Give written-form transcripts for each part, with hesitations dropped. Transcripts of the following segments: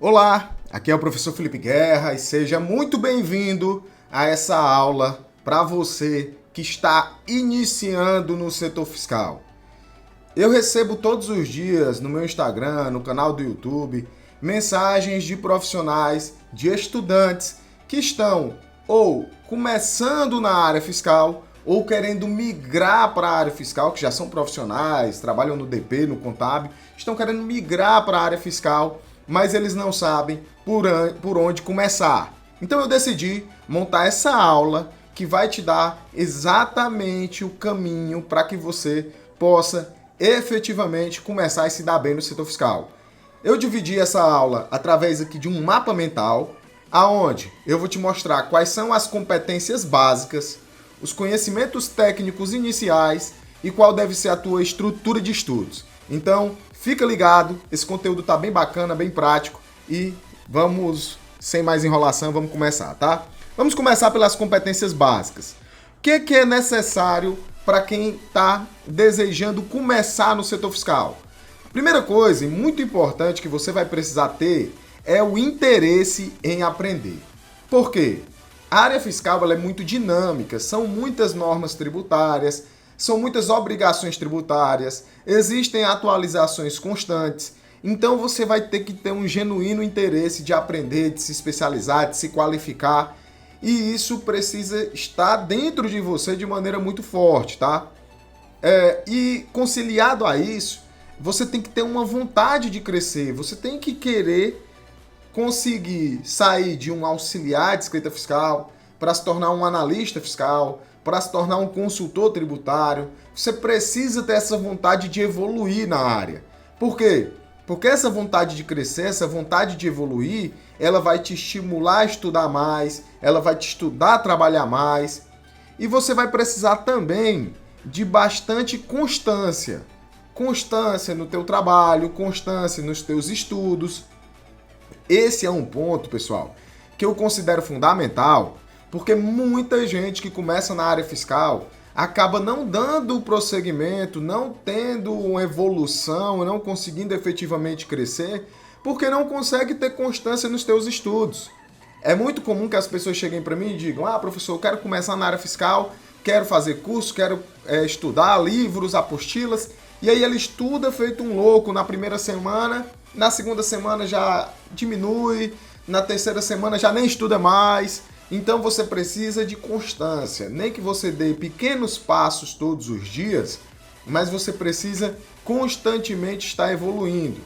Olá, aqui é o professor Felipe Guerra e seja muito bem-vindo a essa aula para você que está iniciando no setor fiscal. Eu recebo todos os dias no meu Instagram, no canal do YouTube, mensagens de profissionais, de estudantes que estão ou começando na área fiscal ou querendo migrar para a área fiscal, que já são profissionais, trabalham no DP, no contábil, estão querendo migrar para a área fiscal, mas eles não sabem por onde começar. Então eu decidi montar essa aula que vai te dar exatamente o caminho para que você possa efetivamente começar a se dar bem no setor fiscal. Eu dividi essa aula através aqui de um mapa mental, aonde eu vou te mostrar quais são as competências básicas, os conhecimentos técnicos iniciais e qual deve ser a tua estrutura de estudos. Então, fica ligado, esse conteúdo tá bem bacana, bem prático e vamos, sem mais enrolação, vamos começar, tá? Vamos começar pelas competências básicas. O que é necessário para quem está desejando começar no setor fiscal? Primeira coisa, e muito importante que você vai precisar ter, é o interesse em aprender. Por quê? A área fiscal ela é muito dinâmica, são muitas normas tributárias, são muitas obrigações tributárias, existem atualizações constantes, então você vai ter que ter um genuíno interesse de aprender, de se especializar, de se qualificar, e isso precisa estar dentro de você de maneira muito forte, tá? E conciliado a isso, você tem que ter uma vontade de crescer, você tem que querer conseguir sair de um auxiliar de escrita fiscal para se tornar um analista fiscal, para se tornar um consultor tributário. Você precisa ter essa vontade de evoluir na área. Por quê? Porque essa vontade de crescer, essa vontade de evoluir, ela vai te estimular a estudar mais, ela vai te estudar a trabalhar mais. E você vai precisar também de bastante constância. Constância no teu trabalho, constância nos teus estudos. Esse é um ponto, pessoal, que eu considero fundamental, porque muita gente que começa na área fiscal acaba não dando prosseguimento, não tendo uma evolução, não conseguindo efetivamente crescer, porque não consegue ter constância nos teus estudos. É muito comum que as pessoas cheguem para mim e digam: professor, eu quero começar na área fiscal, quero fazer curso, quero estudar livros, apostilas, e aí ele estuda feito um louco na primeira semana, na segunda semana já diminui, na terceira semana já nem estuda mais. Então você precisa de constância, nem que você dê pequenos passos todos os dias, mas você precisa constantemente estar evoluindo.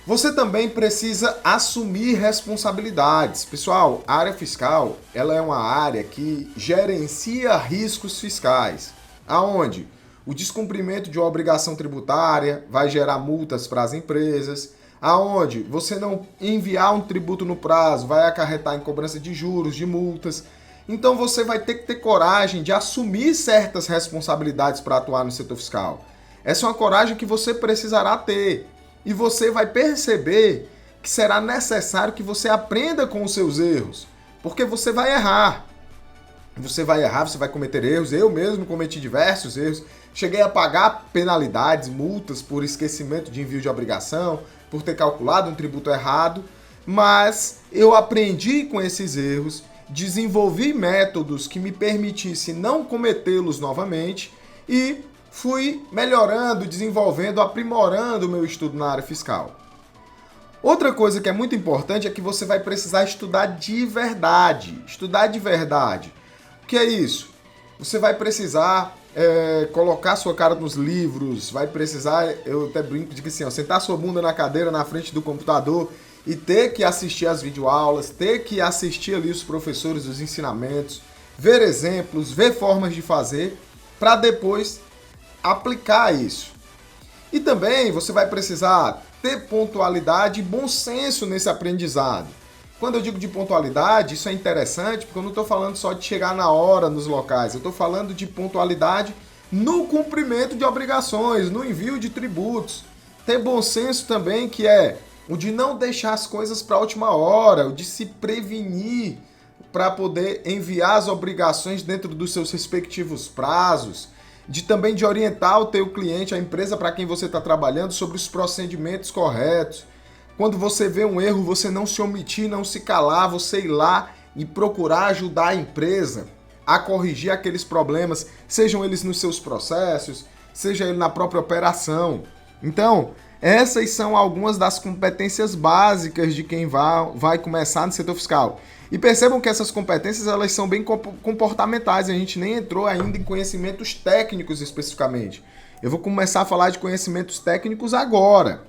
Você também precisa assumir responsabilidades. Pessoal, a área fiscal, ela é uma área que gerencia riscos fiscais, aonde o descumprimento de uma obrigação tributária vai gerar multas para as empresas, aonde você não enviar um tributo no prazo vai acarretar em cobrança de juros, de multas. Então você vai ter que ter coragem de assumir certas responsabilidades para atuar no setor fiscal. Essa é uma coragem que você precisará ter. E você vai perceber que será necessário que você aprenda com os seus erros, porque você vai errar. Você vai cometer erros. Eu mesmo cometi diversos erros. Cheguei a pagar penalidades, multas por esquecimento de envio de obrigação, por ter calculado um tributo errado, mas eu aprendi com esses erros, desenvolvi métodos que me permitissem não cometê-los novamente e fui melhorando, desenvolvendo, aprimorando o meu estudo na área fiscal. Outra coisa que é muito importante é que você vai precisar estudar de verdade. Estudar de verdade. O que é isso? Você vai precisar colocar sua cara nos livros, vai precisar, eu até brinco de que assim, sentar sua bunda na cadeira na frente do computador e ter que assistir as videoaulas, ter que assistir ali os professores, os ensinamentos, ver exemplos, ver formas de fazer, para depois aplicar isso. E também você vai precisar ter pontualidade e bom senso nesse aprendizado. Quando eu digo de pontualidade, isso é interessante porque eu não estou falando só de chegar na hora nos locais, eu estou falando de pontualidade no cumprimento de obrigações, no envio de tributos. Ter bom senso também, que é o de não deixar as coisas para a última hora, o de se prevenir para poder enviar as obrigações dentro dos seus respectivos prazos, também de orientar o teu cliente, a empresa para quem você está trabalhando, sobre os procedimentos corretos. quando você vê um erro, você não se omitir, não se calar, você ir lá e procurar ajudar a empresa a corrigir aqueles problemas, sejam eles nos seus processos, seja ele na própria operação. Então, essas são algumas das competências básicas de quem vai começar no setor fiscal. E percebam que essas competências elas são bem comportamentais, a gente nem entrou ainda em conhecimentos técnicos especificamente. Eu vou começar a falar de conhecimentos técnicos agora.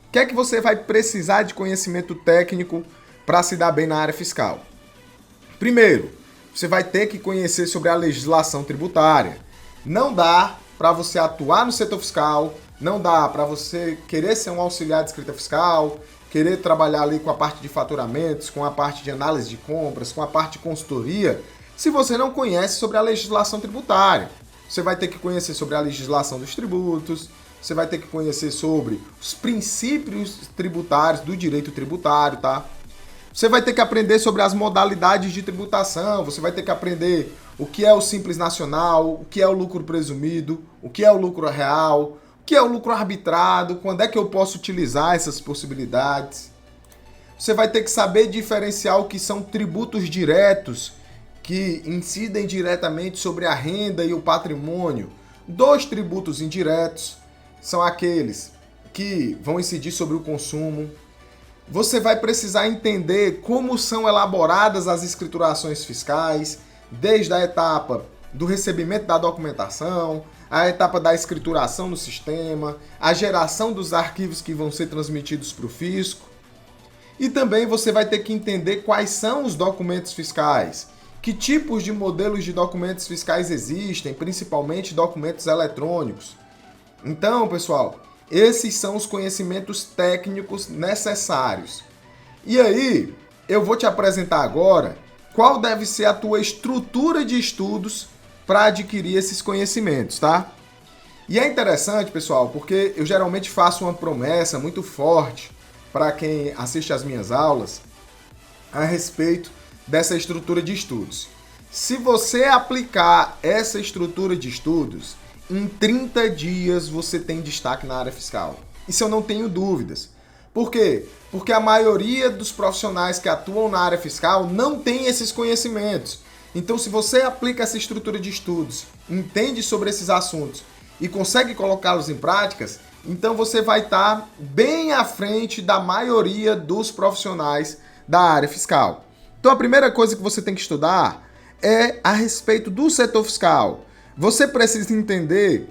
O que é que você vai precisar de conhecimento técnico para se dar bem na área fiscal? Primeiro, você vai ter que conhecer sobre a legislação tributária. Não dá para você atuar no setor fiscal, não dá para você querer ser um auxiliar de escrita fiscal, querer trabalhar ali com a parte de faturamentos, com a parte de análise de compras, com a parte de consultoria, se você não conhece sobre a legislação tributária. Você vai ter que conhecer sobre a legislação dos tributos, você vai ter que conhecer sobre os princípios tributários do direito tributário, tá? Você vai ter que aprender sobre as modalidades de tributação, você vai ter que aprender o que é o Simples Nacional, o que é o lucro presumido, o que é o lucro real, o que é o lucro arbitrado, quando é que eu posso utilizar essas possibilidades. Você vai ter que saber diferenciar o que são tributos diretos, que incidem diretamente sobre a renda e o patrimônio. Dos tributos indiretos são aqueles que vão incidir sobre o consumo. Você vai precisar entender como são elaboradas as escriturações fiscais, desde a etapa do recebimento da documentação, a etapa da escrituração no sistema, a geração dos arquivos que vão ser transmitidos para o fisco. E também você vai ter que entender quais são os documentos fiscais, que tipos de modelos de documentos fiscais existem, principalmente documentos eletrônicos. Então, pessoal, esses são os conhecimentos técnicos necessários. E aí, eu vou te apresentar agora qual deve ser a tua estrutura de estudos para adquirir esses conhecimentos, tá? E é interessante, pessoal, porque eu geralmente faço uma promessa muito forte para quem assiste às minhas aulas a respeito dessa estrutura de estudos. Se você aplicar essa estrutura de estudos, em 30 dias você tem destaque na área fiscal. Isso eu não tenho dúvidas. Por quê? Porque a maioria dos profissionais que atuam na área fiscal não tem esses conhecimentos. Então, se você aplica essa estrutura de estudos, entende sobre esses assuntos e consegue colocá-los em práticas, então você vai estar bem à frente da maioria dos profissionais da área fiscal. Então, a primeira coisa que você tem que estudar é a respeito do setor fiscal. Você precisa entender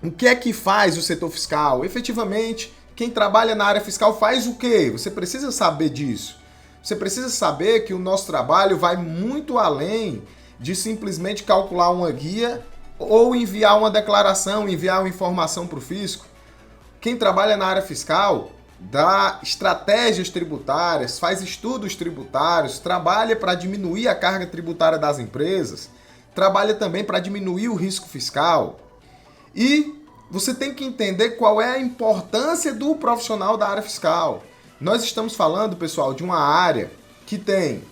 o que é que faz o setor fiscal. Efetivamente, quem trabalha na área fiscal faz o quê? Você precisa saber disso. Você precisa saber que o nosso trabalho vai muito além de simplesmente calcular uma guia ou enviar uma declaração, enviar uma informação para o fisco. Quem trabalha na área fiscal dá estratégias tributárias, faz estudos tributários, trabalha para diminuir a carga tributária das empresas, trabalha também para diminuir o risco fiscal. E você tem que entender qual é a importância do profissional da área fiscal. Nós estamos falando, pessoal, de uma área que tem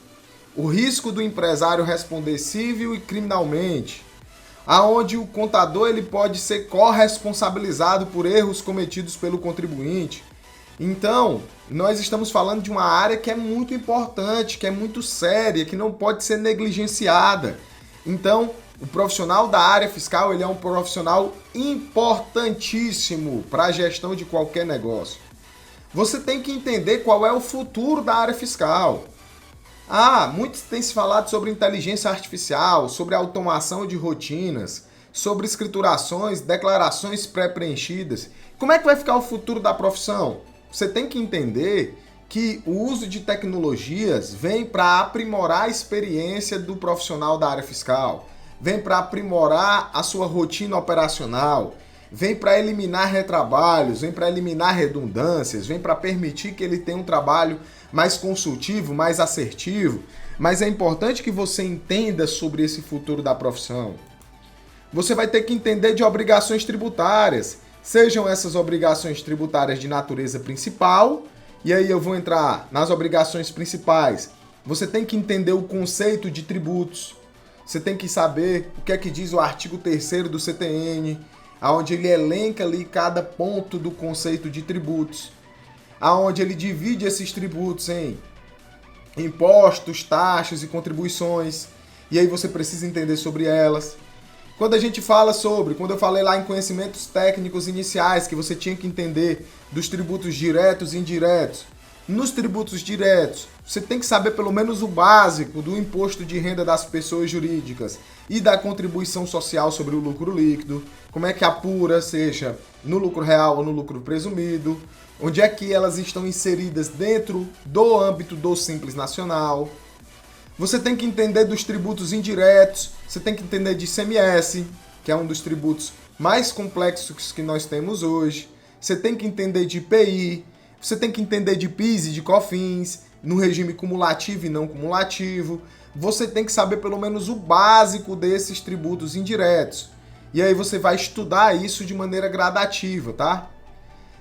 o risco do empresário responder civil e criminalmente, aonde o contador ele pode ser corresponsabilizado por erros cometidos pelo contribuinte. Então, nós estamos falando de uma área que é muito importante, que é muito séria, que não pode ser negligenciada. Então, o profissional da área fiscal ele é um profissional importantíssimo para a gestão de qualquer negócio. Você tem que entender qual é o futuro da área fiscal. Muitos têm se falado sobre inteligência artificial, sobre automação de rotinas, sobre escriturações, declarações pré-preenchidas. Como é que vai ficar o futuro da profissão? Você tem que entender que o uso de tecnologias vem para aprimorar a experiência do profissional da área fiscal, vem para aprimorar a sua rotina operacional, vem para eliminar retrabalhos, vem para eliminar redundâncias, vem para permitir que ele tenha um trabalho mais consultivo, mais assertivo. Mas é importante que você entenda sobre esse futuro da profissão. Você vai ter que entender de obrigações tributárias, sejam essas obrigações tributárias de natureza principal, e aí eu vou entrar nas obrigações principais. Você tem que entender o conceito de tributos, você tem que saber o que é que diz o artigo 3º do CTN, onde ele elenca ali cada ponto do conceito de tributos. aonde ele divide esses tributos em impostos, taxas e contribuições, e aí você precisa entender sobre elas. Quando eu falei lá em conhecimentos técnicos iniciais, que você tinha que entender dos tributos diretos e indiretos. Nos tributos diretos, você tem que saber pelo menos o básico do imposto de renda das pessoas jurídicas e da contribuição social sobre o lucro líquido, como é que apura, seja no lucro real ou no lucro presumido, onde é que elas estão inseridas dentro do âmbito do Simples Nacional. Você tem que entender dos tributos indiretos, você tem que entender de ICMS, que é um dos tributos mais complexos que nós temos hoje. Você tem que entender de IPI, você tem que entender de PIS e de COFINS, no regime cumulativo e não cumulativo. Você tem que saber pelo menos o básico desses tributos indiretos. E aí você vai estudar isso de maneira gradativa, tá?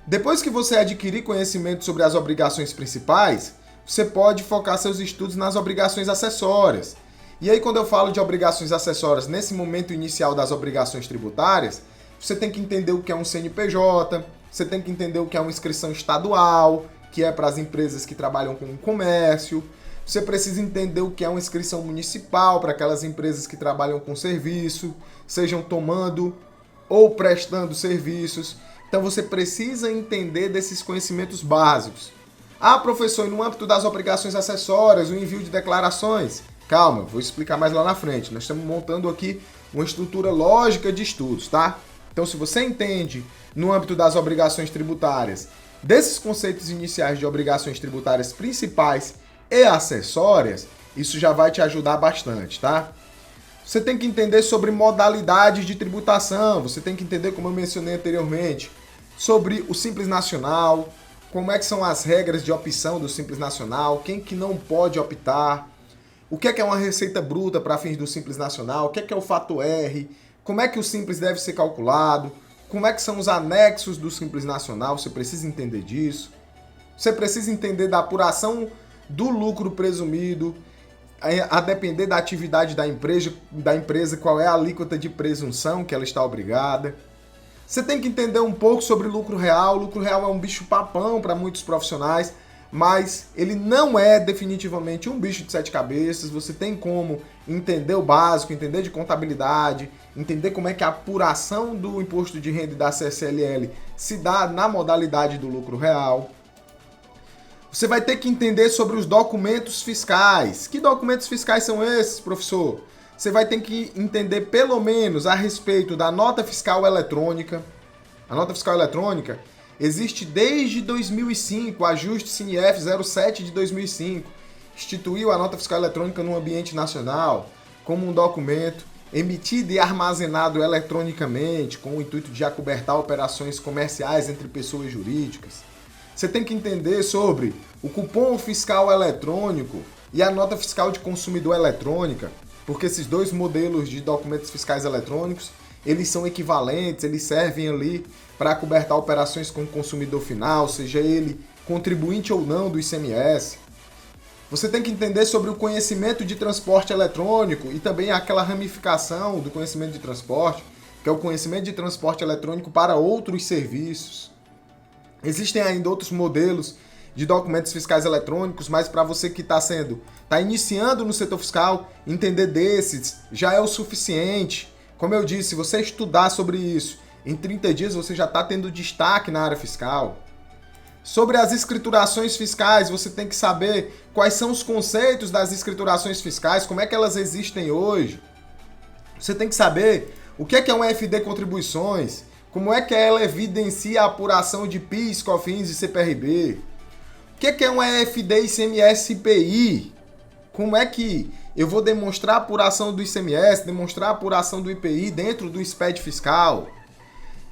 Depois que você adquirir conhecimento sobre as obrigações principais, você pode focar seus estudos nas obrigações acessórias. E aí, quando eu falo de obrigações acessórias, nesse momento inicial das obrigações tributárias, você tem que entender o que é um CNPJ, você tem que entender o que é uma inscrição estadual, que é para as empresas que trabalham com o comércio. Você precisa entender o que é uma inscrição municipal para aquelas empresas que trabalham com serviço, sejam tomando ou prestando serviços. Então, você precisa entender desses conhecimentos básicos. Ah, professor, e no âmbito das obrigações acessórias, o envio de declarações? Calma, vou explicar mais lá na frente. Nós estamos montando aqui uma estrutura lógica de estudos, tá? Então, se você entende no âmbito das obrigações tributárias, desses conceitos iniciais de obrigações tributárias principais e acessórias, isso já vai te ajudar bastante, tá? Você tem que entender sobre modalidades de tributação, você tem que entender, como eu mencionei anteriormente, sobre o Simples Nacional, como é que são as regras de opção do Simples Nacional, quem que não pode optar, o que é uma receita bruta para fins do Simples Nacional, o que é o fato R, como é que o Simples deve ser calculado, como é que são os anexos do Simples Nacional, você precisa entender disso. Você precisa entender da apuração do lucro presumido, a depender da atividade da empresa, qual é a alíquota de presunção que ela está obrigada. Você tem que entender um pouco sobre lucro real. O lucro real é um bicho papão para muitos profissionais, mas ele não é definitivamente um bicho de 7 cabeças. Você tem como entender o básico, entender de contabilidade, entender como é que a apuração do imposto de renda e da CSLL se dá na modalidade do lucro real. Você vai ter que entender sobre os documentos fiscais. Que documentos fiscais são esses, professor? Você vai ter que entender pelo menos a respeito da nota fiscal eletrônica. A nota fiscal eletrônica existe desde 2005, o ajuste CINIEF 07 de 2005. Instituiu a nota fiscal eletrônica no ambiente nacional como um documento emitido e armazenado eletronicamente com o intuito de acobertar operações comerciais entre pessoas jurídicas. Você tem que entender sobre o cupom fiscal eletrônico e a nota fiscal de consumidor eletrônica, porque esses dois modelos de documentos fiscais eletrônicos, eles são equivalentes, eles servem ali para acobertar operações com o consumidor final, seja ele contribuinte ou não do ICMS. Você tem que entender sobre o conhecimento de transporte eletrônico e também aquela ramificação do conhecimento de transporte, que é o conhecimento de transporte eletrônico para outros serviços. Existem ainda outros modelos de documentos fiscais eletrônicos, mas para você que está iniciando no setor fiscal, entender desses já é o suficiente. Como eu disse, se você estudar sobre isso, em 30 dias você já está tendo destaque na área fiscal. Sobre as escriturações fiscais, você tem que saber quais são os conceitos das escriturações fiscais, como é que elas existem hoje. Você tem que saber o que é um FD Contribuições, como é que ela evidencia a apuração de PIS, COFINS e CPRB. O que é um EFD ICMS IPI? Como é que eu vou demonstrar a apuração do ICMS, demonstrar a apuração do IPI dentro do SPED fiscal?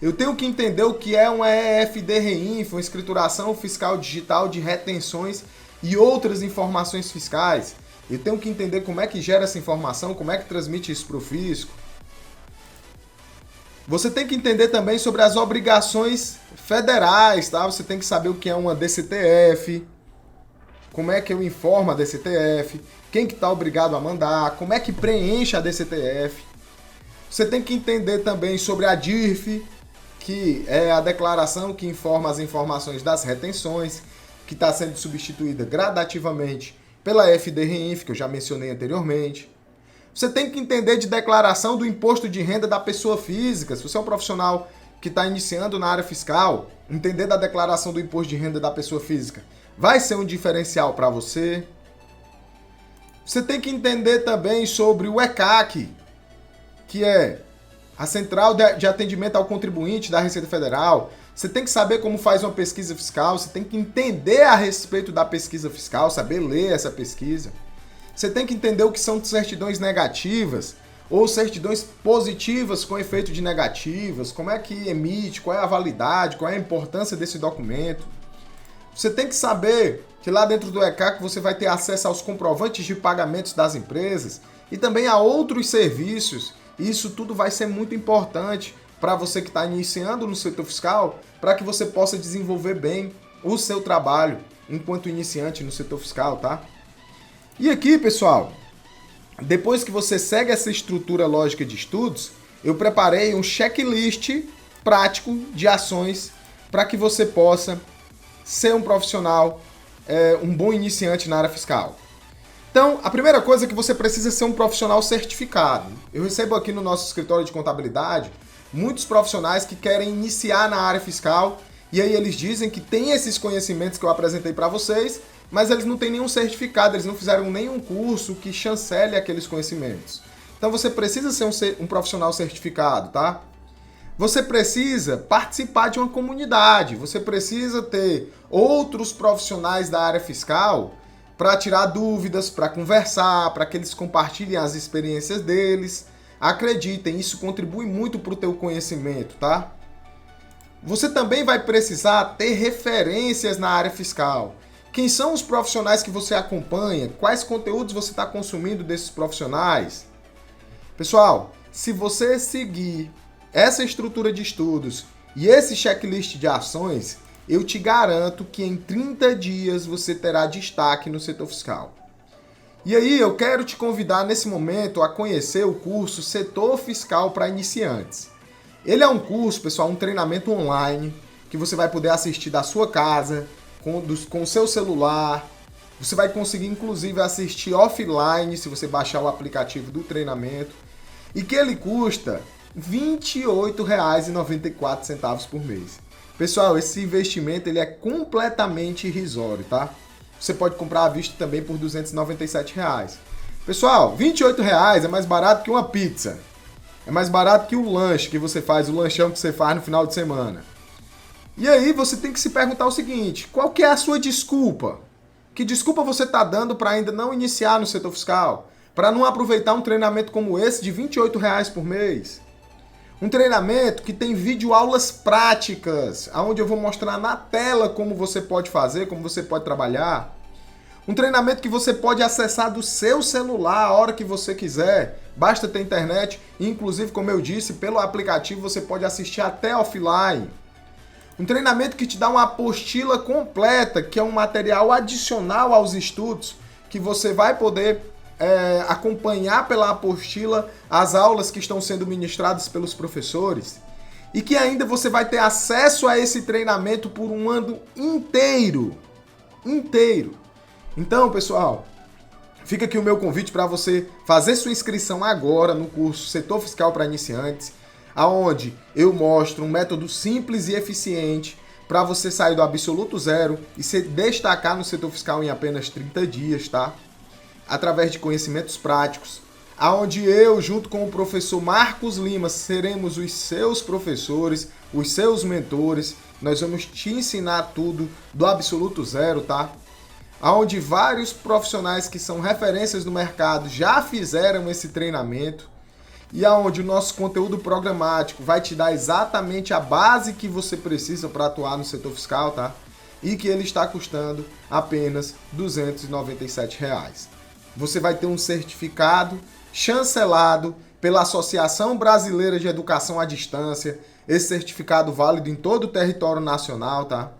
Eu tenho que entender o que é uma EFD REINFO, uma escrituração fiscal digital de retenções e outras informações fiscais. Eu tenho que entender como é que gera essa informação, como é que transmite isso para o fisco. Você tem que entender também sobre as obrigações federais, tá? Você tem que saber o que é uma DCTF, como é que eu informo a DCTF, quem que está obrigado a mandar, como é que preenche a DCTF. Você tem que entender também sobre a DIRF, que é a declaração que informa as informações das retenções. que está sendo substituída gradativamente pela FD-REINF, que eu já mencionei anteriormente. Você tem que entender de declaração do imposto de renda da pessoa física. Se você é um profissional que está iniciando na área fiscal, entender da declaração do imposto de renda da pessoa física vai ser um diferencial para você. Você tem que entender também sobre o ECAC, que é a Central de Atendimento ao Contribuinte da Receita Federal. Você tem que saber como faz uma pesquisa fiscal, você tem que entender a respeito da pesquisa fiscal, saber ler essa pesquisa. Você tem que entender o que são certidões negativas ou certidões positivas com efeito de negativas, como é que emite, qual é a validade, qual é a importância desse documento. Você tem que saber que lá dentro do ECAC você vai ter acesso aos comprovantes de pagamentos das empresas e também a outros serviços. E isso tudo vai ser muito importante para você que está iniciando no setor fiscal, para que você possa desenvolver bem o seu trabalho enquanto iniciante no setor fiscal, tá? E aqui, pessoal, depois que você segue essa estrutura lógica de estudos, eu preparei um checklist prático de ações para que você possa ser um profissional, um bom iniciante na área fiscal. Então, a primeira coisa é que você precisa ser um profissional certificado. Eu recebo aqui no nosso escritório de contabilidade muitos profissionais que querem iniciar na área fiscal e aí eles dizem que tem esses conhecimentos que eu apresentei para vocês, mas eles não têm nenhum certificado, eles não fizeram nenhum curso que chancele aqueles conhecimentos. Então você precisa ser um profissional certificado, tá? Você precisa participar de uma comunidade, você precisa ter outros profissionais da área fiscal para tirar dúvidas, para conversar, para que eles compartilhem as experiências deles. Acreditem, isso contribui muito para o teu conhecimento, tá? Você também vai precisar ter referências na área fiscal. Quem são os profissionais que você acompanha? Quais conteúdos você está consumindo desses profissionais? Pessoal, se você seguir essa estrutura de estudos e esse checklist de ações, eu te garanto que em 30 dias você terá destaque no setor fiscal. E aí eu quero te convidar nesse momento a conhecer o curso Setor Fiscal para Iniciantes. Ele é um curso, pessoal, um treinamento online que você vai poder assistir da sua casa, com o seu celular. Você vai conseguir, inclusive, assistir offline se você baixar o aplicativo do treinamento. E que ele custa R$ 28,94 por mês. Pessoal, esse investimento ele é completamente irrisório, tá? Você pode comprar à vista também por R$ 297. Pessoal, R$ 28 é mais barato que uma pizza. É mais barato que o lanche que você faz, o lanchão que você faz no final de semana. E aí você tem que se perguntar o seguinte, qual que é a sua desculpa? Que desculpa você está dando para ainda não iniciar no setor fiscal? Para não aproveitar um treinamento como esse de R$ 28 por mês? Um treinamento que tem videoaulas práticas, onde eu vou mostrar na tela como você pode fazer, como você pode trabalhar. Um treinamento que você pode acessar do seu celular a hora que você quiser. Basta ter internet e, inclusive, como eu disse, pelo aplicativo você pode assistir até offline. Um treinamento que te dá uma apostila completa, que é um material adicional aos estudos, que você vai poder acompanhar pela apostila as aulas que estão sendo ministradas pelos professores. E que ainda você vai ter acesso a esse treinamento por um ano inteiro. Então, pessoal, fica aqui o meu convite para você fazer sua inscrição agora no curso Setor Fiscal para Iniciantes, aonde eu mostro um método simples e eficiente para você sair do absoluto zero e se destacar no setor fiscal em apenas 30 dias, tá? Através de conhecimentos práticos, aonde eu, junto com o professor Marcos Lima, seremos os seus professores, os seus mentores. Nós vamos te ensinar tudo do absoluto zero, tá? Aonde vários profissionais que são referências no mercado já fizeram esse treinamento e aonde o nosso conteúdo programático vai te dar exatamente a base que você precisa para atuar no setor fiscal, tá? E que ele está custando apenas R$ 297. Você vai ter um certificado chancelado pela Associação Brasileira de Educação à Distância, esse certificado válido em todo o território nacional, tá?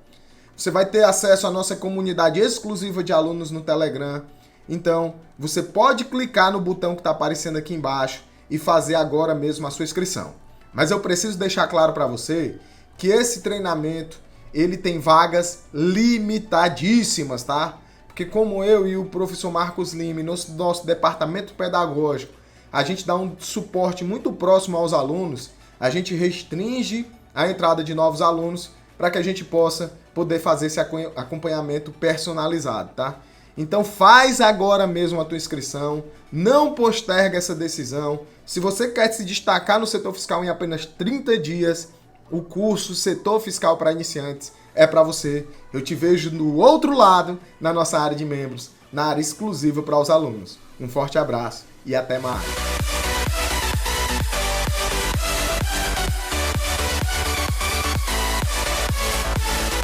Você vai ter acesso à nossa comunidade exclusiva de alunos no Telegram. Então, você pode clicar no botão que está aparecendo aqui embaixo e fazer agora mesmo a sua inscrição. Mas eu preciso deixar claro para você que esse treinamento ele tem vagas limitadíssimas, tá? Porque como eu e o professor Marcos Lima, nosso departamento pedagógico, a gente dá um suporte muito próximo aos alunos, a gente restringe a entrada de novos alunos para que a gente possa poder fazer esse acompanhamento personalizado, tá? Então faz agora mesmo a tua inscrição, não posterga essa decisão. Se você quer se destacar no setor fiscal em apenas 30 dias, o curso Setor Fiscal para Iniciantes é para você. Eu te vejo do outro lado, na nossa área de membros, na área exclusiva para os alunos. Um forte abraço e até mais.